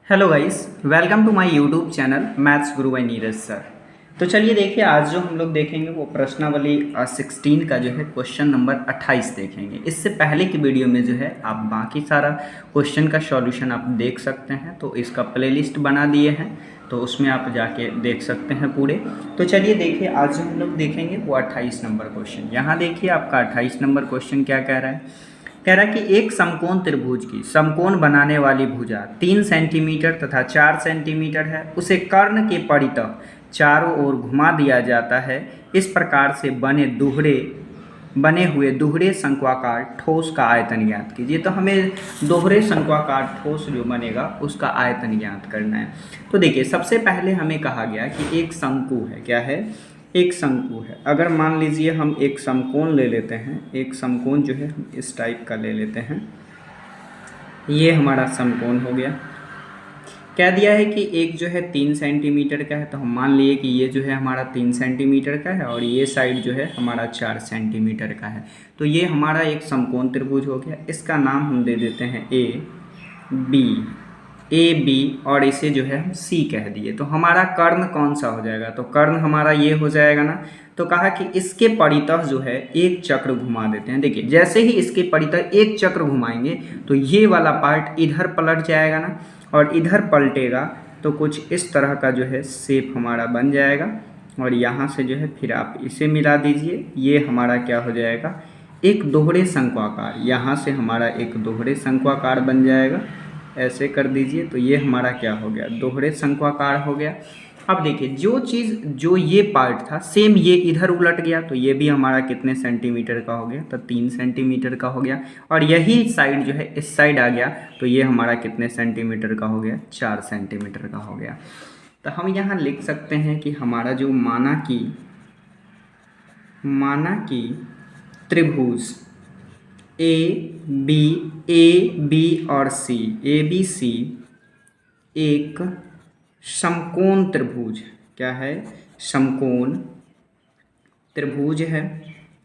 Hello guys, welcome to my YouTube channel maths guru by Neeraj sir. तो चलिए देखिए, आज जो हम लोग देखेंगे वो प्रश्नावली 16 का जो है क्वेश्चन नंबर 28 देखेंगे। इससे पहले की वीडियो में जो है आप बाकी सारा क्वेश्चन का सॉल्यूशन आप देख सकते हैं, तो इसका प्लेलिस्ट बना दिए हैं, तो उसमें आप जाके देख सकते हैं पूरे। तो चलिए देखिए, आज जो हम लोग देखेंगे वो 28 नंबर क्वेश्चन। यहाँ देखिए आपका 28 नंबर क्वेश्चन क्या कह रहा है। कह रहा है कि एक समकोण त्रिभुज की समकोण बनाने वाली भुजा 3 सेंटीमीटर तथा 4 सेंटीमीटर है, उसे कर्ण के परितः चारों ओर घुमा दिया जाता है। इस प्रकार से बने हुए दोहरे शंक्वाकार ठोस का आयतन ज्ञात कीजिए। तो हमें दोहरे शंक्वाकार ठोस जो बनेगा उसका आयतन ज्ञात करना है। तो देखिए, सबसे पहले हमें कहा गया कि एक शंकु है। क्या है? एक शंकु है। अगर मान लीजिए हम एक समकोण ले लेते हैं, एक समकोण जो है हम इस टाइप का ले लेते हैं, ये हमारा समकोण हो गया। कह दिया है कि एक जो है 3 सेंटीमीटर का है, तो हम मान लिए कि ये जो है हमारा 3 सेंटीमीटर का है और ये साइड जो है हमारा 4 सेंटीमीटर का है। तो ये हमारा एक समकोण त्रिभुज हो गया। इसका नाम हम दे देते हैं ए बी और इसे जो है हम सी कह दिए। तो हमारा कर्ण कौन सा हो जाएगा? तो कर्ण हमारा ये हो जाएगा ना। तो कहा कि इसके परितः जो है एक चक्र घुमा देते हैं। देखिए, जैसे ही इसके परितः एक चक्र घुमाएंगे तो ये वाला पार्ट इधर पलट जाएगा ना, और इधर पलटेगा तो कुछ इस तरह का जो है शेप हमारा बन जाएगा। और यहाँ से जो है फिर आप इसे मिला दीजिए, ये हमारा क्या हो जाएगा? एक दोहरे शंक्वाकार। यहाँ से हमारा एक दोहरे शंक्वाकार बन जाएगा। ऐसे कर दीजिए तो ये हमारा क्या हो गया? दोहरे शंक्वाकार हो गया। अब देखिए, जो ये पार्ट था सेम ये इधर उलट गया, तो ये भी हमारा कितने सेंटीमीटर का हो गया? तो 3 सेंटीमीटर का हो गया। और यही साइड जो है इस साइड आ गया, तो ये हमारा कितने सेंटीमीटर का हो गया? 4 सेंटीमीटर का हो गया। तो हम यहाँ लिख सकते हैं कि हमारा जो माना कि त्रिभुज ए बी और सी, ए बी सी एक समकोण त्रिभुज। क्या है? समकोण त्रिभुज है।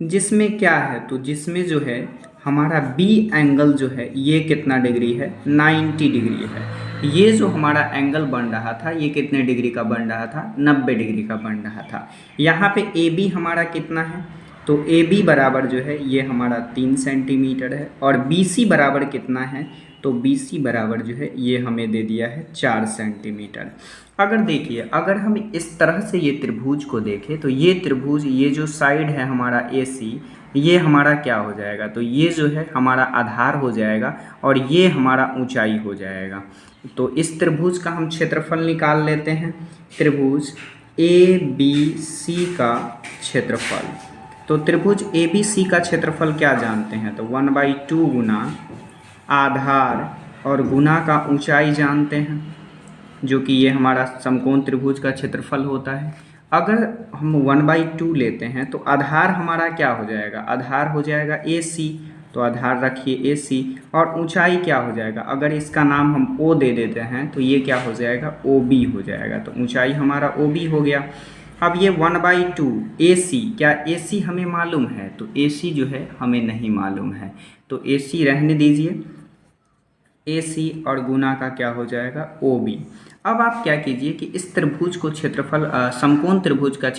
जिसमें क्या है? तो जिसमें जो है हमारा बी एंगल जो है ये कितना डिग्री है? 90 डिग्री है। ये जो हमारा एंगल बन रहा था ये कितने डिग्री का बन रहा था? 90 डिग्री का बन रहा था। यहाँ पे ए बी हमारा कितना है? तो ए बी बराबर जो है ये हमारा 3 सेंटीमीटर है। और बी सी बराबर कितना है? तो बी सी बराबर जो है ये हमें दे दिया है 4 सेंटीमीटर। अगर देखिए, अगर हम इस तरह से ये त्रिभुज को देखें तो ये त्रिभुज, ये जो साइड है हमारा ए सी, ये हमारा क्या हो जाएगा? तो ये जो है हमारा आधार हो जाएगा और ये हमारा ऊंचाई हो जाएगा। तो इस त्रिभुज का हम क्षेत्रफल निकाल लेते हैं। त्रिभुज ए बी सी का क्षेत्रफल। तो त्रिभुज ए बी सी का क्षेत्रफल क्या जानते हैं? तो 1/2 गुना आधार और गुना का ऊंचाई जानते हैं, जो कि ये हमारा समकोण त्रिभुज का क्षेत्रफल होता है। अगर हम 1/2 लेते हैं तो आधार हमारा क्या हो जाएगा? आधार हो जाएगा ए सी, तो आधार रखिए ए सी। और ऊंचाई क्या हो जाएगा? अगर इसका नाम हम ओ दे देते हैं तो ये क्या हो जाएगा? ओ बी हो जाएगा। तो ऊंचाई हमारा ओ बी हो गया। अब ये 1/2 ए सी, क्या ए सी हमें मालूम है? तो ए सी जो है हमें नहीं मालूम है, तो ए सी रहने दीजिए। ए सी और गुना का क्या हो जाएगा? O B. अब आप क्या कीजिए कि इस त्रिभुज को क्षेत्रफल समकोण त्रिभुज का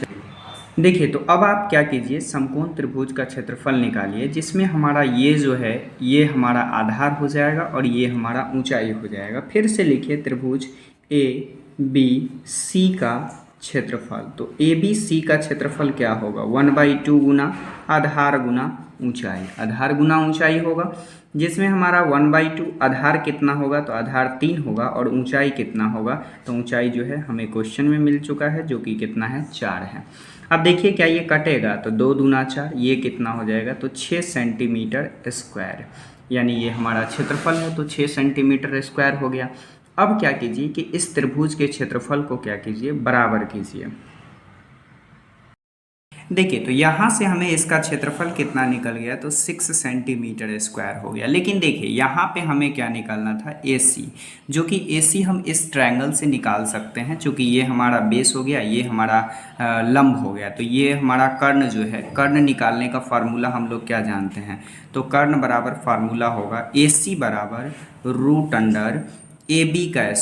देखिए, तो अब आप क्या कीजिए, समकोण त्रिभुज का क्षेत्रफल निकालिए, जिसमें हमारा ये जो है ये हमारा आधार हो जाएगा और ये हमारा ऊंचाई हो जाएगा। फिर से लिखिए त्रिभुज ए बी सी का क्षेत्रफल। तो ए बी सी का क्षेत्रफल क्या होगा? 1/2 गुना आधार गुना ऊंचाई, आधार गुना ऊंचाई होगा। जिसमें हमारा 1/2 आधार कितना होगा? तो आधार 3 होगा और ऊंचाई कितना होगा? तो ऊंचाई जो है हमें क्वेश्चन में मिल चुका है, जो कि कितना है? 4 है। अब देखिए, क्या ये कटेगा? तो 2 दूना 4, ये कितना हो जाएगा? तो 6 सेंटीमीटर स्क्वायर, यानी ये हमारा क्षेत्रफल है, तो 6 सेंटीमीटर स्क्वायर हो गया। अब क्या कीजिए कि इस त्रिभुज के क्षेत्रफल को क्या कीजिए? बराबर कीजिए। देखिए, तो यहाँ से हमें इसका क्षेत्रफल कितना निकल गया? तो 6 सेंटीमीटर स्क्वायर हो गया। लेकिन देखिए, यहाँ पे हमें क्या निकालना था? ए सी, जो कि ए सी हम इस ट्रायंगल से निकाल सकते हैं, चूँकि ये हमारा बेस हो गया, ये हमारा लंब हो गया। तो ये हमारा कर्ण जो है, कर्ण निकालने का फार्मूला हम लोग क्या जानते हैं? तो कर्ण बराबर फार्मूला होगा ए सी बराबर रूट अंडर ए बी का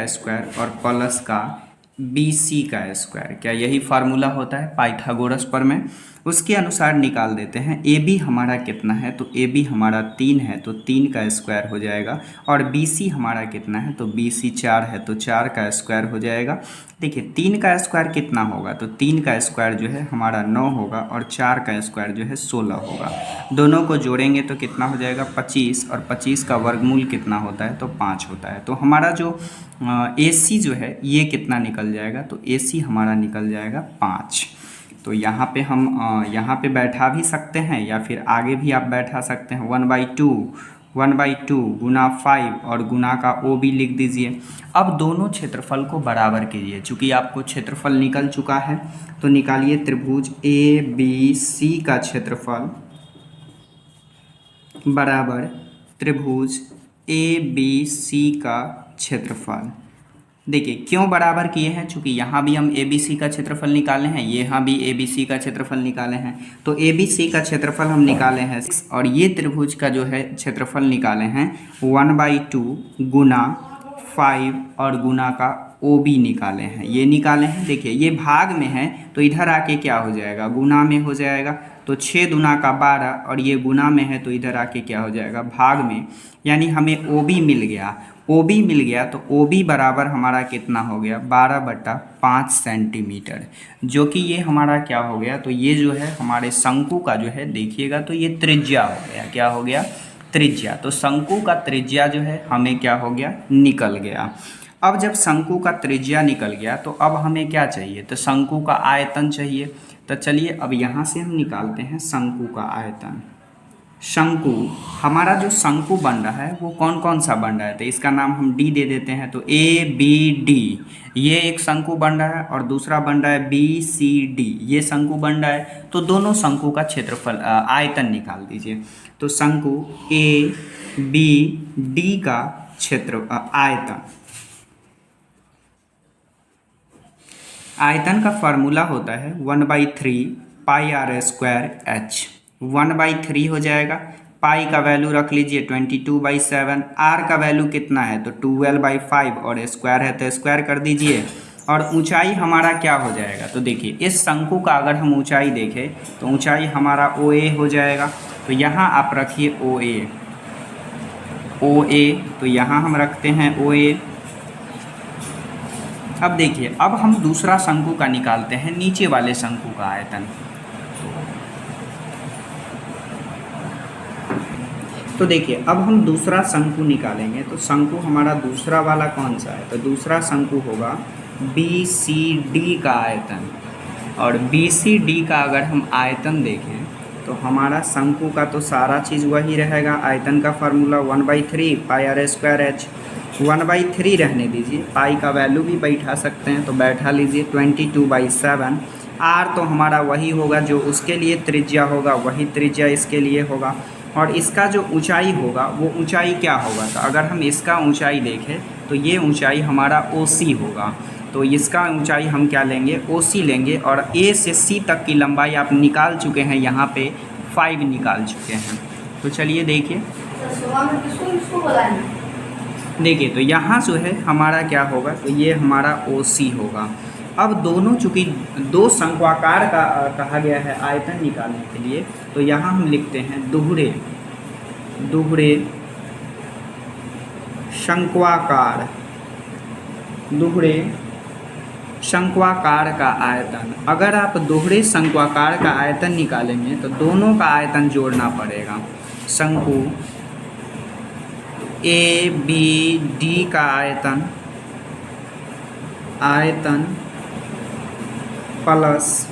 स्क्वायर और प्लस का बी सी का स्क्वायर। क्या यही फार्मूला होता है पाइथागोरस पर में? उसके अनुसार निकाल देते हैं। ए बी हमारा कितना है, तो ए बी हमारा 3 है, तो 3 का स्क्वायर हो जाएगा। और बी सी हमारा कितना है, तो बी सी 4 है, तो 4 का स्क्वायर हो जाएगा। देखिए 3 का स्क्वायर कितना होगा, तो 3 का स्क्वायर जो है हमारा 9 होगा और 4 का स्क्वायर जो है 16 होगा। दोनों को जोड़ेंगे तो कितना हो जाएगा 25, और 25 का वर्गमूल कितना होता है, तो 5 होता है। तो हमारा जो ए सी जो है ये कितना निकल जाएगा, तो ए सी हमारा निकल जाएगा 5। तो यहाँ पे हम यहाँ पे बैठा भी सकते हैं या फिर आगे भी आप बैठा सकते हैं। 1/2 गुना 5 और गुना का ओ भी लिख दीजिए। अब दोनों क्षेत्रफल को बराबर कीजिए। चूँकि आपको क्षेत्रफल निकल चुका है तो निकालिए त्रिभुज ए बी सी का क्षेत्रफल बराबर त्रिभुज ए बी सी का क्षेत्रफल। देखिए क्यों बराबर किए हैं, चूँकि यहाँ भी हम ए बी सी का क्षेत्रफल निकाले हैं, यहाँ भी ए बी सी का क्षेत्रफल निकाले हैं। तो ए बी सी का क्षेत्रफल हम निकाले हैं 6 और ये त्रिभुज का जो है क्षेत्रफल निकाले हैं 1/2 गुना 5 और गुना का ओ बी निकाले हैं, ये निकाले हैं। देखिए ये भाग में है तो इधर आके क्या हो जाएगा, गुना में हो जाएगा। तो 6 दूना का 12 और ये गुना में है तो इधर आके क्या हो जाएगा, भाग में। यानी हमें ओ बी मिल गया। ओ बी मिल गया तो ओ बी बराबर हमारा कितना हो गया 12/5 सेंटीमीटर, जो कि ये हमारा क्या हो गया, तो ये जो है हमारे शंकु का जो है देखिएगा तो ये त्रिज्या हो गया। क्या हो गया, त्रिज्या। तो शंकु का त्रिज्या जो है हमें क्या हो गया, निकल गया। अब जब शंकु का त्रिज्या निकल गया तो अब हमें क्या चाहिए, तो शंकु का आयतन चाहिए। तो चलिए अब यहाँ से हम निकालते हैं शंकु का आयतन। शंकु हमारा जो शंकु बन रहा है वो कौन कौन सा बन रहा है, तो इसका नाम हम डी दे देते हैं। तो ए बी डी ये एक शंकु बन रहा है और दूसरा बन रहा है बी सी डी ये शंकु बन रहा है। तो दोनों शंकु का क्षेत्रफल आयतन निकाल दीजिए। तो शंकु ए बी डी का क्षेत्र आयतन का फार्मूला होता है 1/3 पाई आर स्क्वायर एच। 1/3 हो जाएगा। पाई का वैल्यू रख लीजिए 22/7। आर का वैल्यू कितना है, तो 12/5 और स्क्वायर है तो स्क्वायर कर दीजिए। और ऊंचाई हमारा क्या हो जाएगा, तो देखिए इस शंकु का अगर हम ऊंचाई देखें तो ऊंचाई हमारा ओ ए हो जाएगा। तो यहाँ आप रखिए ओ ए, तो यहाँ हम रखते हैं ओ ए। अब देखिए अब हम दूसरा शंकु का निकालते हैं, नीचे वाले शंकु का आयतन। तो देखिए अब हम दूसरा शंकु निकालेंगे। तो शंकु हमारा दूसरा वाला कौन सा है, तो दूसरा शंकु होगा बी सी डी का आयतन। और बी सी डी का अगर हम आयतन देखें तो हमारा शंकु का तो सारा चीज़ वही रहेगा। आयतन का formula 1/3 pi R square H. 1/3 रहने दीजिए, पाई का वैल्यू भी बैठा सकते हैं तो बैठा लीजिए 22/7। आर तो हमारा वही होगा जो उसके लिए त्रिज्या होगा, वही त्रिज्या इसके लिए होगा। और इसका जो ऊंचाई होगा वो ऊंचाई क्या होगा, तो अगर हम इसका ऊंचाई देखें तो ये ऊंचाई हमारा OC होगा। तो इसका ऊंचाई हम क्या लेंगे, OC लेंगे। और A से C तक की लंबाई आप निकाल चुके हैं, यहाँ पे 5 निकाल चुके हैं। तो चलिए देखिए तो यहाँ जो है हमारा क्या होगा, तो ये हमारा OC होगा। अब दोनों चूँकि दो शंक्वाकार का कहा गया है आयतन निकालने के लिए, तो यहाँ हम लिखते हैं दोहरे शंक्वाकार का आयतन। अगर आप दोहरे शंक्वाकार का आयतन निकालेंगे तो दोनों का आयतन जोड़ना पड़ेगा। शंकु ए बी डी का आयतन प्लस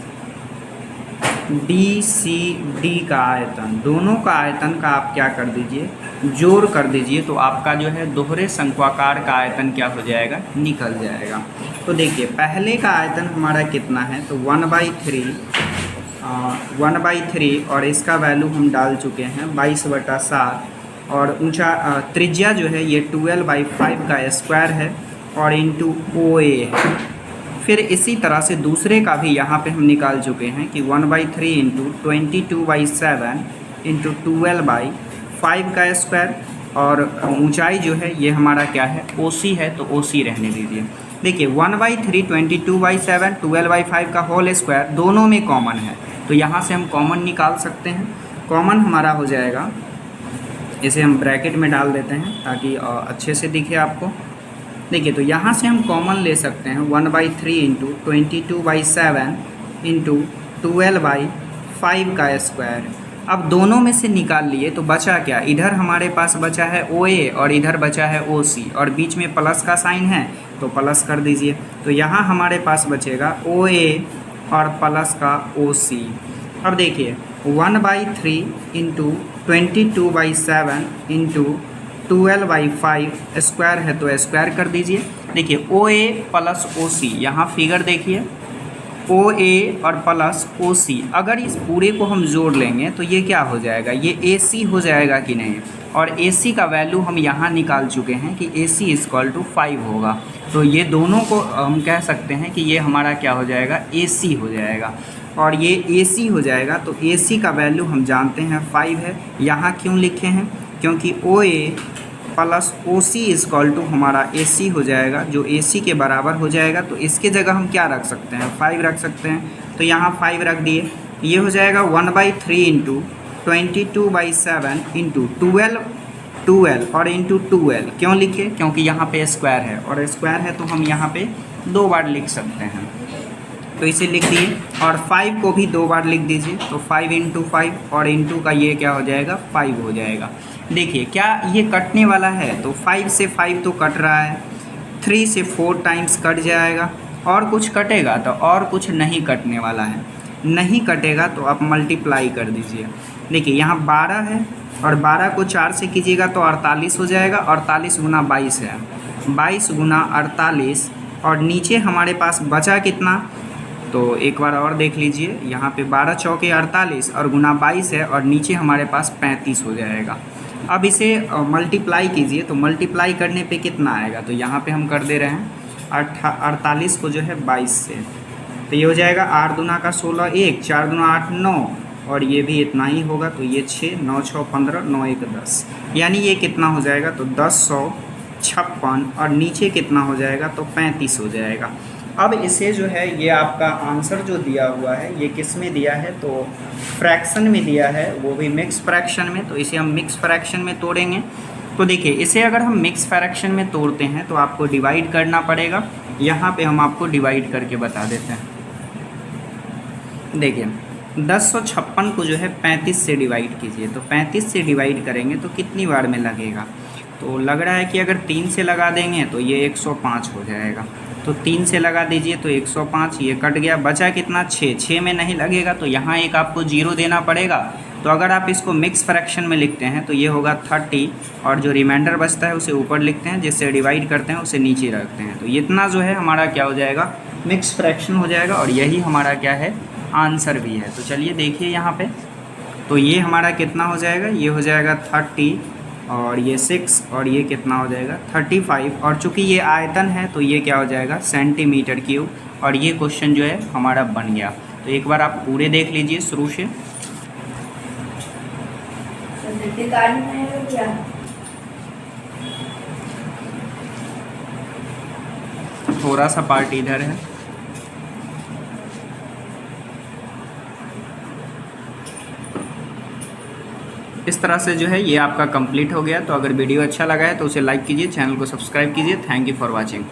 बी सी डी का आयतन, दोनों का आयतन का आप क्या कर दीजिए, जोड़ कर दीजिए। तो आपका जो है दोहरे शंक्वाकार का आयतन क्या हो जाएगा, निकल जाएगा। तो देखिए पहले का आयतन हमारा कितना है, तो 1/3 और इसका वैल्यू हम डाल चुके हैं 22/7। और ऊंचा त्रिज्या जो है ये 12/5 का स्क्वायर है और इंटू OA है। फिर इसी तरह से दूसरे का भी यहाँ पे हम निकाल चुके हैं कि 1/3 इंटू 22/7 इंटू 12/5 का स्क्वायर। और ऊंचाई जो है ये हमारा क्या है, OC है, तो OC रहने दीजिए। देखिए 1/3, 22/7, 12/5 का होल स्क्वायर दोनों में कॉमन है, तो यहाँ से हम कॉमन निकाल सकते हैं। कॉमन हमारा हो जाएगा, इसे हम ब्रैकेट में डाल देते हैं ताकि अच्छे से दिखे आपको। देखिए तो यहाँ से हम कॉमन ले सकते हैं 1/3 इंटू 22/7 इंटू 12/5 का स्क्वायर। अब दोनों में से निकाल लिए तो बचा क्या, इधर हमारे पास बचा है OA और इधर बचा है OC, और बीच में प्लस का साइन है तो प्लस कर दीजिए। तो यहाँ हमारे पास बचेगा OA और प्लस का OC। अब देखिए 1/3 इंटू 22/7 इंटू 12/5 स्क्वायर है तो स्क्वायर कर दीजिए। देखिए OA प्लस OC, यहाँ फिगर देखिए OA और प्लस OC, अगर इस पूरे को हम जोड़ लेंगे तो ये क्या हो जाएगा, ये AC हो जाएगा कि नहीं। और AC का वैल्यू हम यहाँ निकाल चुके हैं कि AC = 5 होगा, तो ये दोनों को हम कह सकते हैं कि ये हमारा क्या हो जाएगा, AC हो जाएगा। और ये AC हो जाएगा तो AC का वैल्यू हम जानते हैं 5 है। यहाँ क्यों लिखे हैं, क्योंकि OA प्लस OC = हमारा AC हो जाएगा, जो AC के बराबर हो जाएगा। तो इसके जगह हम क्या रख सकते हैं, 5 रख सकते हैं, तो यहाँ 5 रख दिए। ये हो जाएगा 1/3 इंटू 22/7 इंटू 12 और इंटू 12 क्यों लिखे, क्योंकि यहाँ पे स्क्वायर है, और स्क्वायर है तो हम यहाँ पे 2 बार लिख सकते हैं, तो इसे लिख दिए। और 5 को भी 2 बार लिख दीजिए, तो 5 इंटू 5 और इंटू का ये क्या हो जाएगा, 5 हो जाएगा। देखिए क्या ये कटने वाला है, तो 5 से 5 तो कट रहा है, 3 से 4 टाइम्स कट जाएगा, और कुछ कटेगा तो और कुछ नहीं कटने वाला है। नहीं कटेगा तो आप मल्टीप्लाई कर दीजिए। देखिए यहाँ 12 है और 12 को 4 से कीजिएगा तो 48 हो जाएगा, 48 गुना 22 है, 22 गुना 48, और नीचे हमारे पास बचा कितना, तो एक बार और देख लीजिए, यहाँ पे 12 चौके 48 और गुना 22 है, और नीचे हमारे पास 35 हो जाएगा। अब इसे मल्टीप्लाई कीजिए, तो मल्टीप्लाई करने पे कितना आएगा, तो यहाँ पे हम कर दे रहे हैं 48 को जो है 22 से, तो ये हो जाएगा 8 दूना का 16, 1 4 दूना 8 9, और ये भी इतना ही होगा, तो ये 6 9 6 15 9 1 10, यानी ये कितना हो जाएगा, तो 1056, और नीचे कितना हो जाएगा, तो 35 हो जाएगा। अब इसे जो है ये आपका आंसर जो दिया हुआ है ये किस में दिया है, तो फ्रैक्शन में दिया है, वो भी मिक्स फ्रैक्शन में। तो इसे हम मिक्स फ्रैक्शन में तोड़ेंगे। तो देखिए इसे अगर हम मिक्स फ्रैक्शन में तोड़ते हैं तो आपको डिवाइड करना पड़ेगा। यहाँ पे हम आपको डिवाइड करके बता देते हैं। देखिए 1056 को जो है 35 से डिवाइड कीजिए, तो 35 से डिवाइड करेंगे तो कितनी बार में लगेगा, तो लग रहा है कि अगर 3 से लगा देंगे तो ये 105 हो जाएगा, तो 3 से लगा दीजिए तो 105, ये कट गया, बचा कितना 6 में नहीं लगेगा, तो यहाँ एक आपको 0 देना पड़ेगा। तो अगर आप इसको मिक्स फ्रैक्शन में लिखते हैं तो ये होगा 30, और जो रिमाइंडर बचता है उसे ऊपर लिखते हैं, जिससे डिवाइड करते हैं उसे नीचे रखते हैं, तो इतना जो है हमारा क्या हो जाएगा, मिक्स फ्रैक्शन हो जाएगा, और यही हमारा क्या है, आंसर भी है। तो चलिए देखिए यहाँ पे, तो ये हमारा कितना हो जाएगा, ये हो जाएगा 30, और ये 6, और ये कितना हो जाएगा 35, और चूँकि ये आयतन है तो ये क्या हो जाएगा सेंटीमीटर क्यूब, और ये क्वेश्चन जो है हमारा बन गया। तो एक बार आप पूरे देख लीजिए शुरू से। थोड़ा सा पार्ट इधर है। इस तरह से जो है ये आपका कंप्लीट हो गया। तो अगर वीडियो अच्छा लगा है तो उसे लाइक कीजिए, चैनल को सब्सक्राइब कीजिए। Thank you for watching.